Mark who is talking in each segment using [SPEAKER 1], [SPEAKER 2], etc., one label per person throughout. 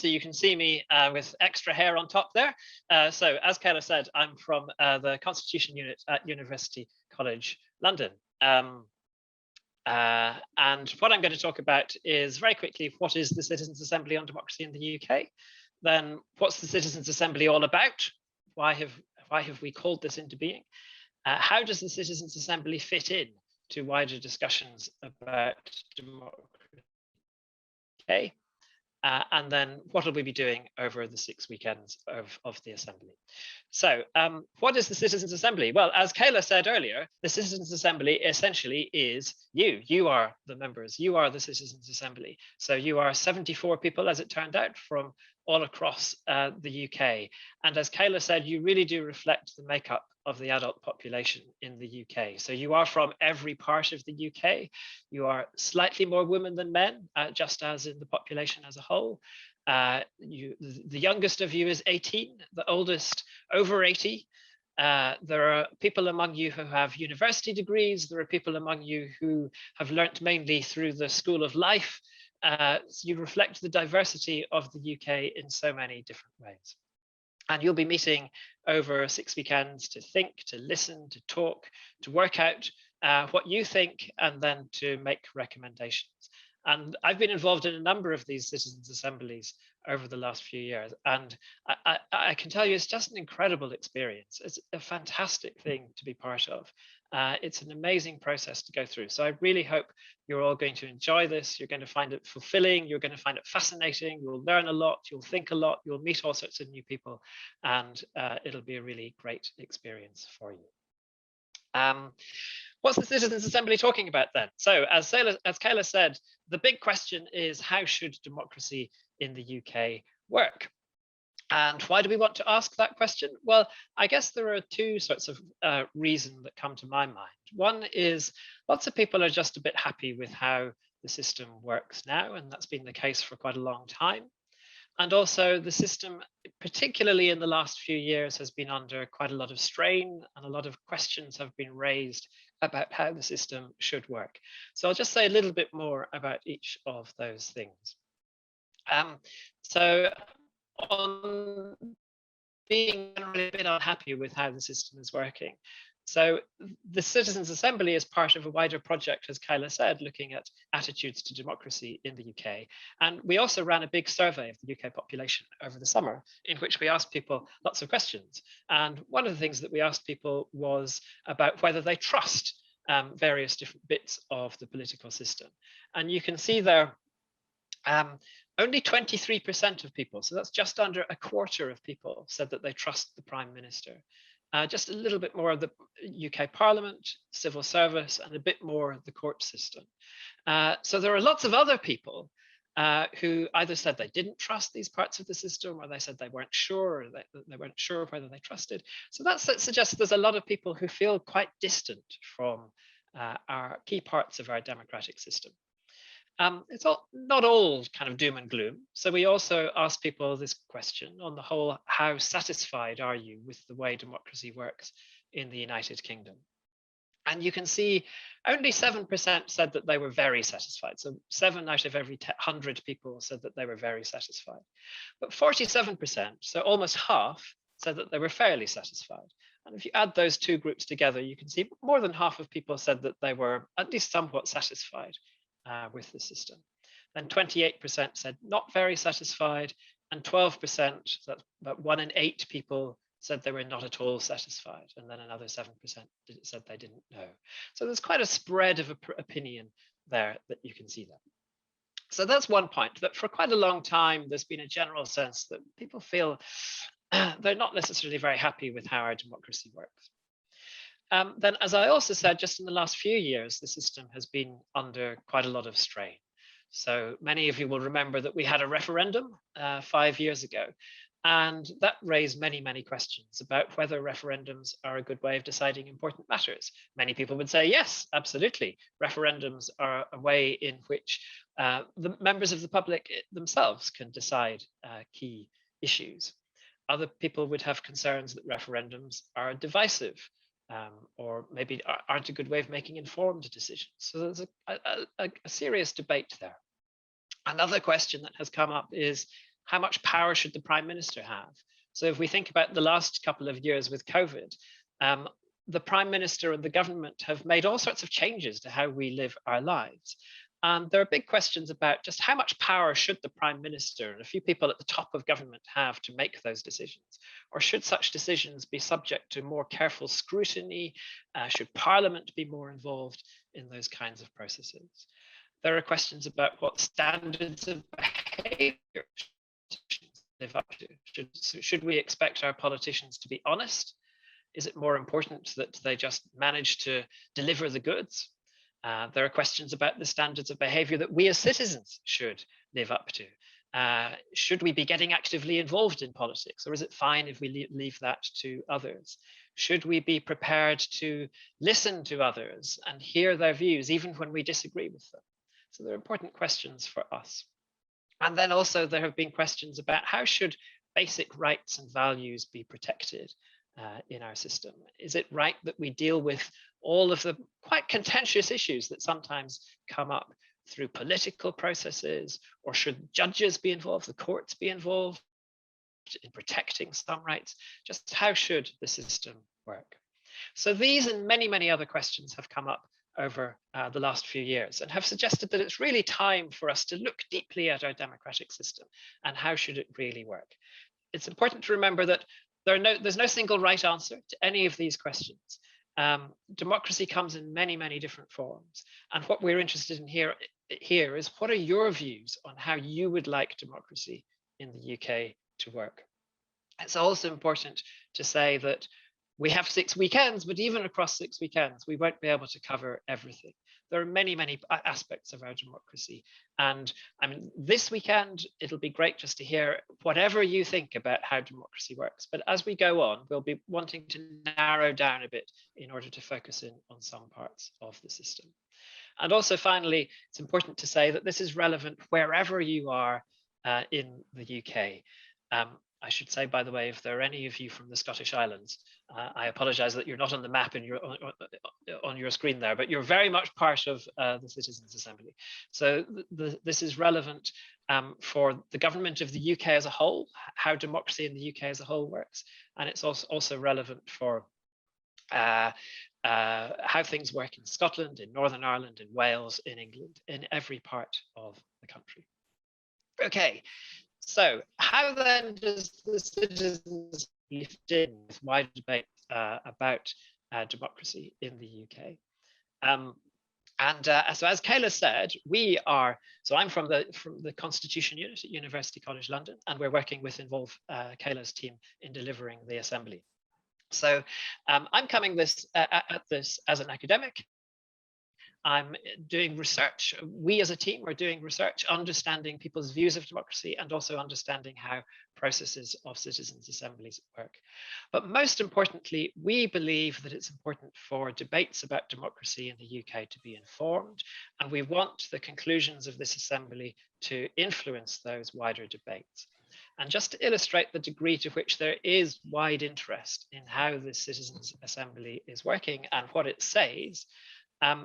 [SPEAKER 1] so you can see me with extra hair on top there. So as Kayla said, I'm from the Constitution Unit at University College London. And what I'm going to talk about is very quickly, what is the Citizens' Assembly on Democracy in the UK? Then what's the Citizens' Assembly all about? Why have we called this into being? How does the Citizens' Assembly fit in to wider discussions about democracy? Okay. And then what will we be doing over the 6 weekends of the Assembly? So what is the Citizens' Assembly? Well, as Kayla said earlier, the Citizens' Assembly essentially is you. You are the members. You are the Citizens' Assembly. So you are 74 people, as it turned out, from all across the UK. And as Kayla said, you really do reflect the makeup of the adult population in the UK. So you are from every part of the UK. You are slightly more women than men, just as in the population as a whole. The youngest of you is 18, the oldest over 80. There are people among you who have university degrees. There are people among you who have learnt mainly through the School of Life. So you reflect the diversity of the UK in so many different ways. And you'll be meeting over 6 weekends to think, to listen, to talk, to work out what you think, and then to make recommendations. And I've been involved in a number of these citizens' assemblies over the last few years. And I can tell you, it's just an incredible experience. It's a fantastic thing to be part of. It's an amazing process to go through. So I really hope you're all going to enjoy this. You're going to find it fulfilling. You're going to find it fascinating. You'll learn a lot. You'll think a lot. You'll meet all sorts of new people. And it'll be a really great experience for you. What's the Citizens' Assembly talking about then? So as Kayla said, the big question is, how should democracy in the UK work? And why do we want to ask that question? Well, I guess there are two sorts of reasons that come to my mind. One is lots of people are just a bit happy with how the system works now, and that's been the case for quite a long time. And also the system, particularly in the last few years, has been under quite a lot of strain, and a lot of questions have been raised about how the system should work. So I'll just say a little bit more about each of those things. So on being generally a bit unhappy with how the system is working. So the Citizens' Assembly is part of a wider project, as Kyla said, looking at attitudes to democracy in the UK. And we also ran a big survey of the UK population over the summer, in which we asked people lots of questions. And one of the things that we asked people was about whether they trust various different bits of the political system. And you can see there, only 23% of people, so that's just under a quarter of people, said that they trust the Prime Minister. Just a little bit more of the UK Parliament, civil service, and a bit more of the court system. So there are lots of other people who either said they didn't trust these parts of the system, or they said they weren't sure, or they weren't sure whether they trusted. So that suggests there's a lot of people who feel quite distant from our key parts of our democratic system. It's not all kind of doom and gloom. So we also ask people this question: on the whole, how satisfied are you with the way democracy works in the United Kingdom? And you can see only 7% said that they were very satisfied. So 7 out of every 100 people said that they were very satisfied. But 47%, so almost half, said that they were fairly satisfied. And if you add those two groups together, you can see more than half of people said that they were at least somewhat satisfied with the system. Then 28% said not very satisfied, and 12%, that's about 1 in 8 people, said they were not at all satisfied, and then another 7% said they didn't know. So there's quite a spread of opinion there that you can see there. So that's one point, that for quite a long time, there's been a general sense that people feel they're not necessarily very happy with how our democracy works. Then, as I also said, just in the last few years, the system has been under quite a lot of strain. So many of you will remember that we had a referendum 5 years ago, and that raised many, many questions about whether referendums are a good way of deciding important matters. Many people would say, yes, absolutely. Referendums are a way in which the members of the public themselves can decide key issues. Other people would have concerns that referendums are divisive, or maybe aren't a good way of making informed decisions. So there's a serious debate there. Another question that has come up is, How much power should the Prime Minister have? So if we think about the last couple of years with COVID, the Prime Minister and the government have made all sorts of changes to how we live our lives. And there are big questions about just how much power should the Prime Minister and a few people at the top of government have to make those decisions? Or should such decisions be subject to more careful scrutiny? Should Parliament be more involved in those kinds of processes? There are questions about what standards of behavior live up to. Should we expect our politicians to be honest? Is it more important that they just manage to deliver the goods? There are questions about the standards of behavior that we as citizens should live up to. Should we be getting actively involved in politics, or is it fine if we leave that to others? Should we be prepared to listen to others and hear their views, even when we disagree with them? So they're important questions for us. And then also there have been questions about how should basic rights and values be protected in our system? Is it right that we deal with all of the quite contentious issues that sometimes come up through political processes, or should judges be involved, the courts be involved in protecting some rights? Just how should the system work? So these and many, many other questions have come up over the last few years and have suggested that it's really time for us to look deeply at our democratic system and how should it really work. It's important to remember that there's no single right answer to any of these questions. Democracy comes in many, many different forms. And what we're interested in here is, what are your views on how you would like democracy in the UK to work? It's also important to say that we have 6 weekends, but even across 6 weekends, we won't be able to cover everything. There are many, many aspects of our democracy. And I mean, this weekend, it'll be great just to hear whatever you think about how democracy works. But as we go on, we'll be wanting to narrow down a bit in order to focus in on some parts of the system. And also, finally, it's important to say that this is relevant wherever you are in the UK. I should say, by the way, if there are any of you from the Scottish Islands, I apologize that you're not on the map on your screen there, but you're very much part of the Citizens' Assembly. So this is relevant for the government of the UK as a whole, how democracy in the UK as a whole works. And it's also relevant for how things work in Scotland, in Northern Ireland, in Wales, in England, in every part of the country. Okay. So how then does the citizens fit in with wider debate about democracy in the UK? So as Kayla said, I'm from the Constitution Unit at University College London, and we're working with Involve, Kayla's team, in delivering the assembly. So I'm coming at this as an academic. I'm doing research. We as a team are doing research, understanding people's views of democracy and also understanding how processes of citizens' assemblies work. But most importantly, we believe that it's important for debates about democracy in the UK to be informed, and we want the conclusions of this assembly to influence those wider debates. And just to illustrate the degree to which there is wide interest in how the Citizens' Assembly is working and what it says,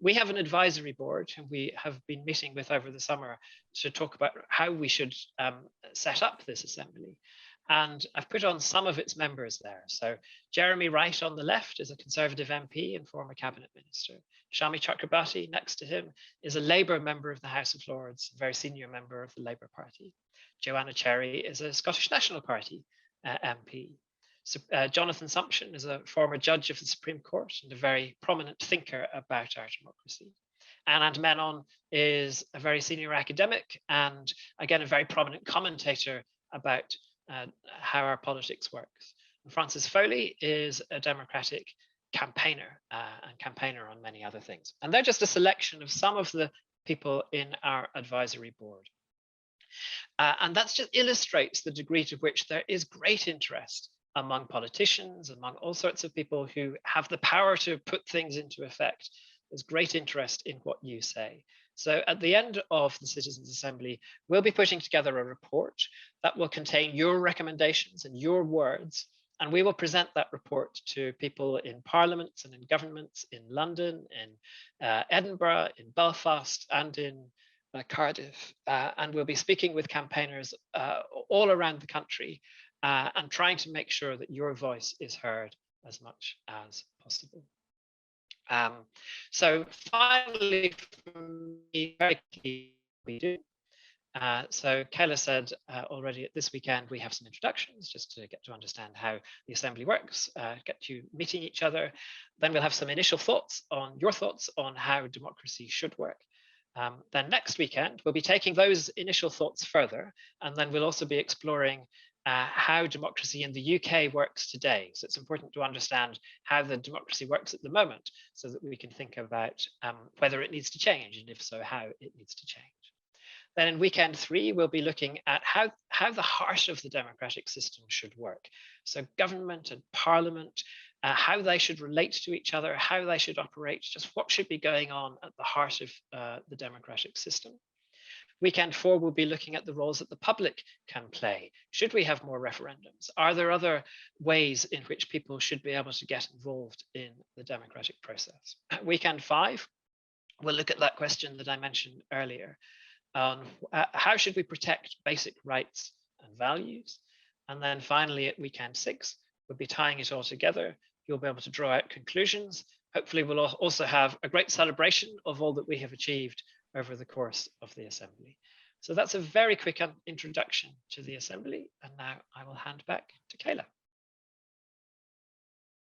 [SPEAKER 1] we have an advisory board who we have been meeting with over the summer to talk about how we should set up this assembly. And I've put on some of its members there. So Jeremy Wright on the left is a Conservative MP and former cabinet minister. Shami Chakrabarti next to him is a Labour member of the House of Lords, a very senior member of the Labour Party. Joanna Cherry is a Scottish National Party MP. Jonathan Sumption is a former judge of the Supreme Court and a very prominent thinker about our democracy. Anand Menon is a very senior academic and, again, a very prominent commentator about how our politics works. And Francis Foley is a Democratic campaigner and campaigner on many other things. And they're just a selection of some of the people in our advisory board. And that just illustrates the degree to which there is great interest among politicians, among all sorts of people who have the power to put things into effect. There's great interest in what you say. So at the end of the Citizens' Assembly, we'll be putting together a report that will contain your recommendations and your words, and we will present that report to people in parliaments and in governments in London, in Edinburgh, in Belfast, and in Cardiff, and we'll be speaking with campaigners all around the country and trying to make sure that your voice is heard as much as possible. So finally, from me, very key we do. So Kayla said already at this weekend, we have some introductions just to get to understand how the Assembly works, get you meeting each other. Then we'll have some initial thoughts on your thoughts on how democracy should work. Then next weekend, we'll be taking those initial thoughts further, and then we'll also be exploring how democracy in the UK works today. So it's important to understand how the democracy works at the moment so that we can think about whether it needs to change, and if so, how it needs to change. Then in weekend 3, we'll be looking at how the heart of the democratic system should work. So government and parliament, how they should relate to each other, how they should operate, just what should be going on at the heart of the democratic system. Weekend 4, we'll be looking at the roles that the public can play. Should we have more referendums? Are there other ways in which people should be able to get involved in the democratic process? Weekend 5, we'll look at that question that I mentioned earlier on how should we protect basic rights and values? And then finally at weekend 6, we'll be tying it all together. You'll be able to draw out conclusions. Hopefully we'll also have a great celebration of all that we have achieved over the course of the Assembly. So that's a very quick introduction to the Assembly. And now I will hand back to Kayla.